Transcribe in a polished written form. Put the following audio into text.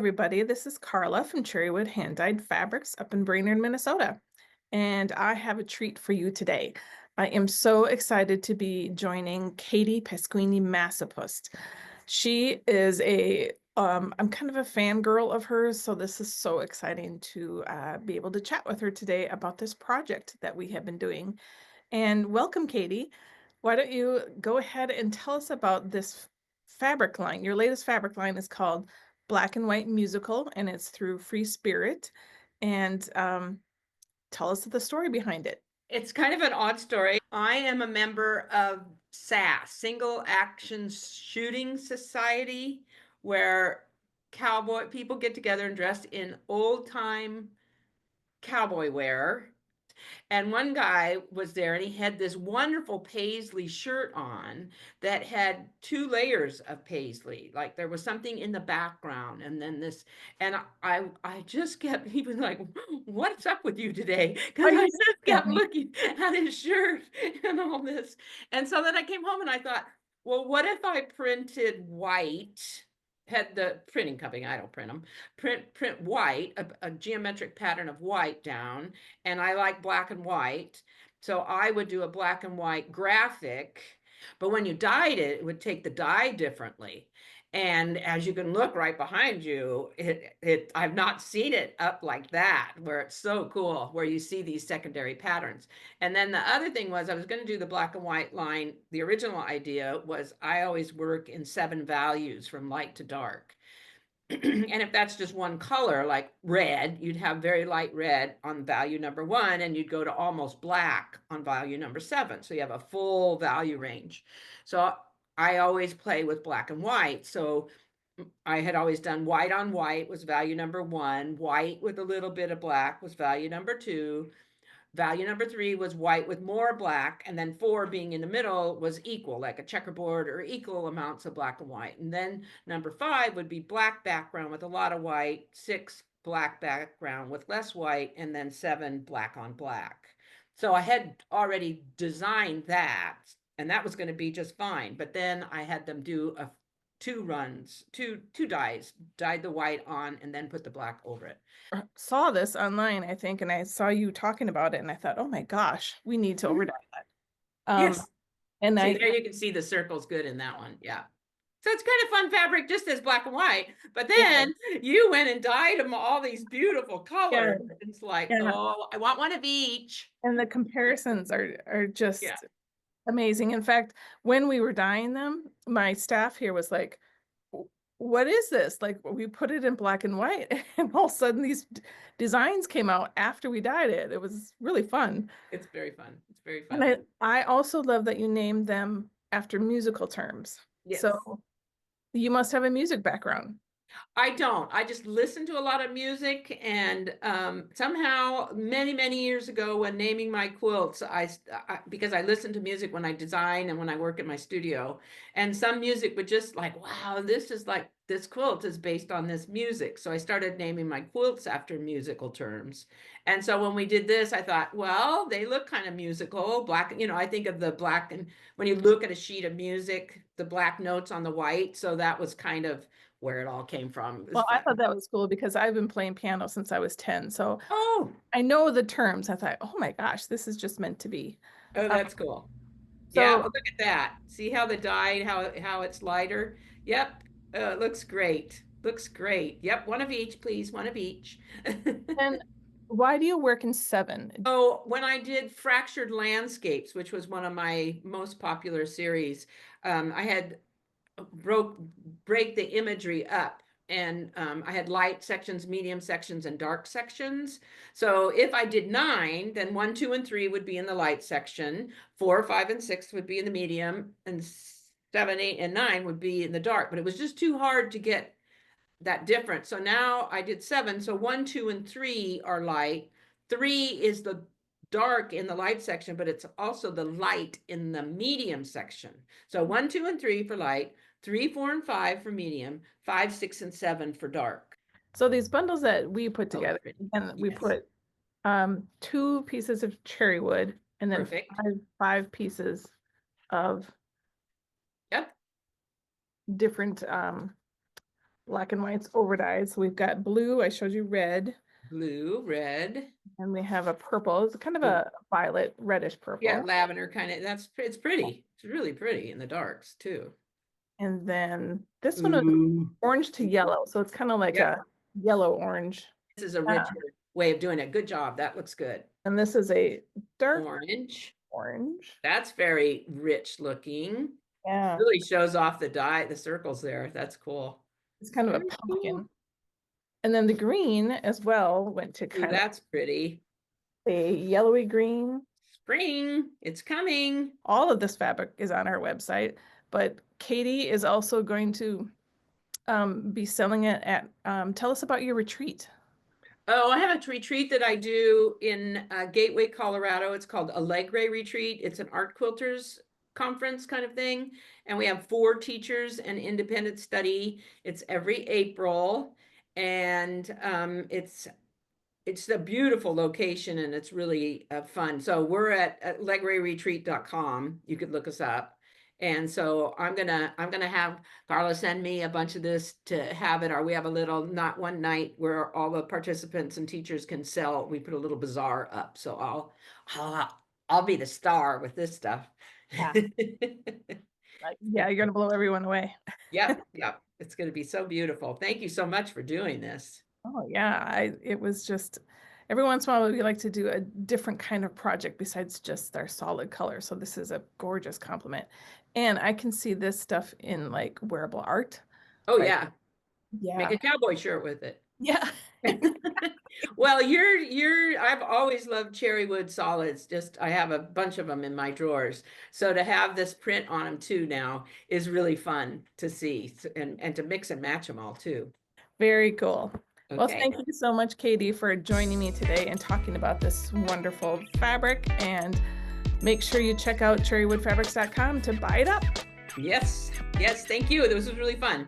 everybody. This is Karla from Cherrywood Hand-Dyed Fabrics up in Brainerd, Minnesota. And I have a treat for you today. I am so excited to be joining Katie Pasquini Masupust. She is I'm kind of a fangirl of hers, so this is so exciting to be able to chat with her today about this project that we have been doing. And welcome, Katie. Why don't you go ahead and tell us about this fabric line? Your latest fabric line is called Black and White Musical, and it's through Free Spirit. And tell us the story behind it. It's kind of an odd story. I am a member of SAS, Single Action Shooting Society, where cowboy people get together and dress in old time cowboy wear. And one guy was there and he had this wonderful paisley shirt on that had two layers of paisley. Like there was something in the background and then this, and I just kept, he was like, what's up with you today? Are Because I you just kidding kept me? looking at his shirt and all this. And so then I came home and I thought, well, what if I printed white? Had the printing company, I don't print them, print white, a geometric pattern of white down, and I like black and white. So I would do a black and white graphic, but when you dyed it, it would take the dye differently. And as you can look right behind you, I've not seen it up like that, where it's so cool, where you see these secondary patterns. And then the other thing was I was going to do the black and white line. The original idea was I always work in 7 values from light to dark. And if that's just one color, like red, you'd have very light red on value number 1, and you'd go to almost black on value number 7. So you have a full value range. So I always play with black and white. So I had always done white on white was value number 1, white with a little bit of black was value number 2, value number 3 was white with more black, and then 4 being in the middle was equal, like a checkerboard, or equal amounts of black and white. And then number 5 would be black background with a lot of white, 6 black background with less white, and then 7 black on black. So I had already designed that, and that was going to be just fine. But then I had them do a two runs, two dyes, dyed the white on and then put the black over it. Saw this online, I think, and I saw you talking about it, and I thought, oh my gosh, we need to overdye that. Um, Yes. and See, I, there you can see the circles good in that one. Yeah. So it's kind of fun fabric just as black and white. But yeah, then you went and dyed them all these beautiful yeah, colors. It's like, yeah. oh, I want one of each. And the comparisons are Yeah. just amazing. In fact, when we were dyeing them, my staff here was like, what is this? Like we put it in black and white and all of a sudden these designs came out after we dyed it. It was really fun. It's very fun. It's very And fun. I also love that you named them after musical terms. Yes. So you must have a music background. I don't. I just listen to a lot of music, and somehow, many years ago, when naming my quilts, because I listen to music when I design and when I work in my studio, and some music would just like, wow, this is like this quilt is based on this music. So I started naming my quilts after musical terms. And so when we did this, I thought, well, they look kind of musical, black. I think of the black, and when you look at a sheet of music, the black notes on the white. So that was kind of where it all came from. It was Well, I fun. thought that was cool because I've been playing piano since I was 10. So Oh, I know the terms. I thought, oh my gosh, this is just meant to be. oh, Uh, that's cool. Yeah, so well, look at that. See how the dye, how it's lighter? Yep, it looks great. Looks great. Yep, one of each, please, one of each. and why do you work in 7? Oh, when I did Fractured Landscapes, which was one of my most popular series, I had broke break the imagery up, and I had light sections, medium sections, and dark sections. So if I did 9, then 1, 2, and 3 would be in the light section, 4, 5, and 6 would be in the medium, and 7, 8, and 9 would be in the dark. But it was just too hard to get that different. So now I did 7. So 1, 2, and 3 are light. 3 is the dark in the light section, but it's also the light in the medium section. So 1, 2, and 3 for light, 3, 4, and 5 for medium, 5, 6, and 7 for dark. So these bundles that we put Oh, together, pretty. and we Yes. put 2 pieces of cherry wood and then Perfect. five pieces of Yep. different black and white's Overdyes. So we've got blue, I showed you red, Blue, red. and we have a purple. It's kind of Oh, a violet, reddish yeah, purple. lavender kind of. It's pretty. It's really pretty in the darks too. And then this one is Ooh. orange to yellow. So it's kind of like Yep. a yellow orange. This is a Uh, richer way of doing it. Good job. That looks good. and this is a dark Orange. orange. That's very rich looking. Yeah, Really shows off the dye, the circles there. That's cool. it's kind of a Very cool. pumpkin. And then the green as well went to Ooh, kind of that's pretty. a yellowy green. Spring, it's coming. All of this fabric is on our website, but Katie is also going to be selling it at, tell us about your retreat. Oh, I have a retreat that I do in Gateway, Colorado. It's called Allegre Retreat. It's an art quilters conference kind of thing. And we have 4 teachers and independent study. It's every April. And it's a beautiful location and it's really fun. So we're at legreretreat.com. You could look us up. And so I'm gonna have Karla send me a bunch of this to have it, or we have a little not one night where all the participants and teachers can sell. We put a little bazaar up. So I'll be the star with this stuff. Yeah. Yeah, you're gonna blow everyone away. Yep, yep. It's gonna be so beautiful. Thank you so much for doing this. Oh yeah, it was just every once in a while we like to do a different kind of project besides just our solid color. So this is a gorgeous compliment. And I can see this stuff in like wearable art. Oh Like, yeah. Make yeah. a cowboy shirt with it. Yeah. Well, I've always loved Cherrywood solids. Just I have a bunch of them in my drawers. So to have this print on them too now is really fun to see and to mix and match them all too. Very cool. Well, Okay. thank you so much, Katie, for joining me today and talking about this wonderful fabric. And make sure you check out cherrywoodfabrics.com to buy it up. Yes. Yes. Thank you. This was really fun.